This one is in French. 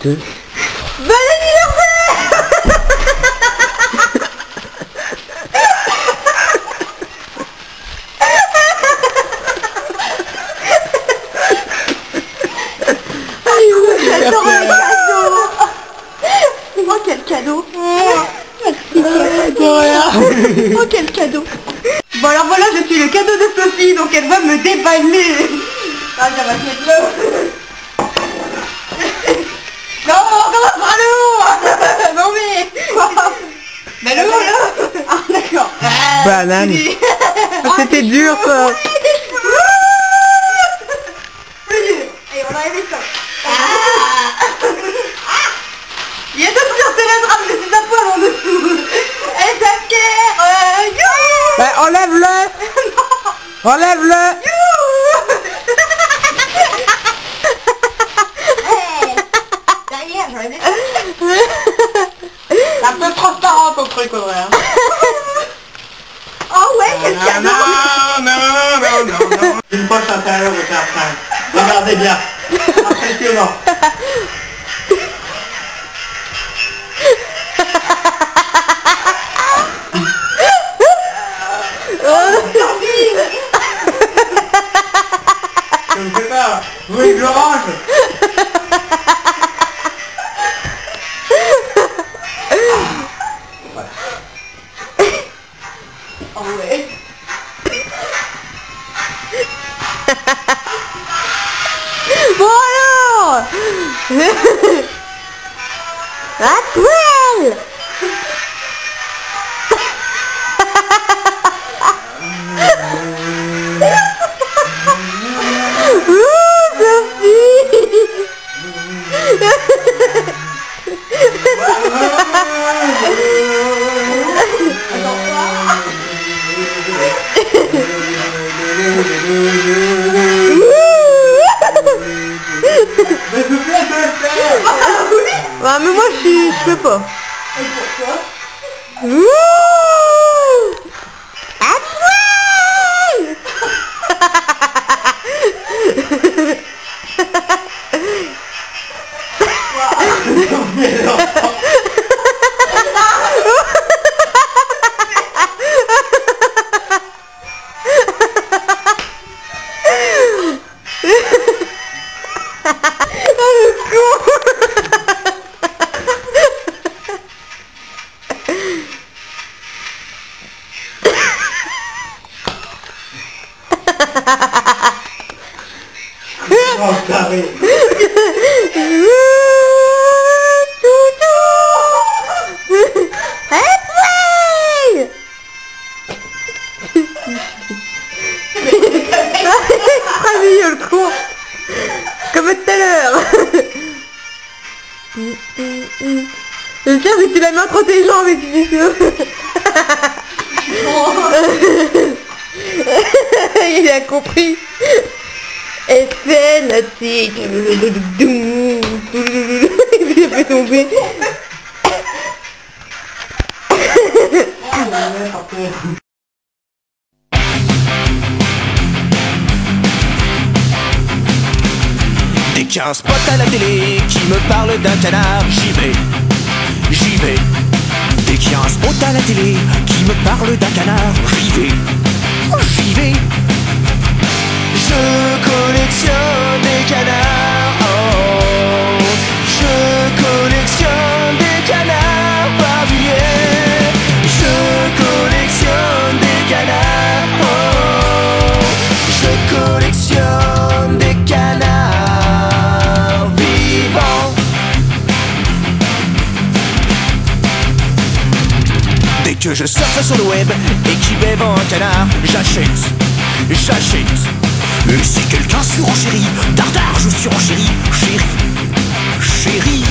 Bon anniversaire. J'adore le cadeau. Oh quel cadeau. Merci. Oh quel cadeau. Bon alors voilà, je suis le cadeau de Sophie, donc elle va me déballer. Ah ça va se mettre là. Non, on commence par le haut. Non mais... Mais le haut là. Ah d'accord. Banane. C'était dur ça. Et on a aimé ça. Il y a d'autres sur Télégramme, mais c'est ta poêle en dessous. Et ça tire. Bah, enlève-le. Enlève-le. Derrière, j'en ai des... C'est un peu transparent ton truc, Audrey. Oh ouais, quel cadeau. Non. Une poche intérieure de faire ça. Regardez bien. Impressionnant. Je ne sais pas. Oui, de l'orange. Oh ouais. Bon alors. À poil. Ah mais moi je peux pas. Et pourquoi? À poil. Oh, carré. Le con. Comme tout à l'heure. J'espère que tu la mets entre tes jambes et tu dis ça. Il a compris. Et c'est la tique. Il a fait tomber. Dès qu'il y a un spot à la télé qui me parle d'un canard, j'y vais. Dès qu'il y a un spot à la télé qui me parle d'un canard, j'y vais. Je collectionne des canards, oh. Je collectionne des canards pavillés. Je collectionne des canards, oh. Je collectionne des canards vivants. Dès que je surfe sur le web et qu'il m'est vend un canard, j'achète. Et si quelqu'un surenchérit, dardard je surenchéris, chérie.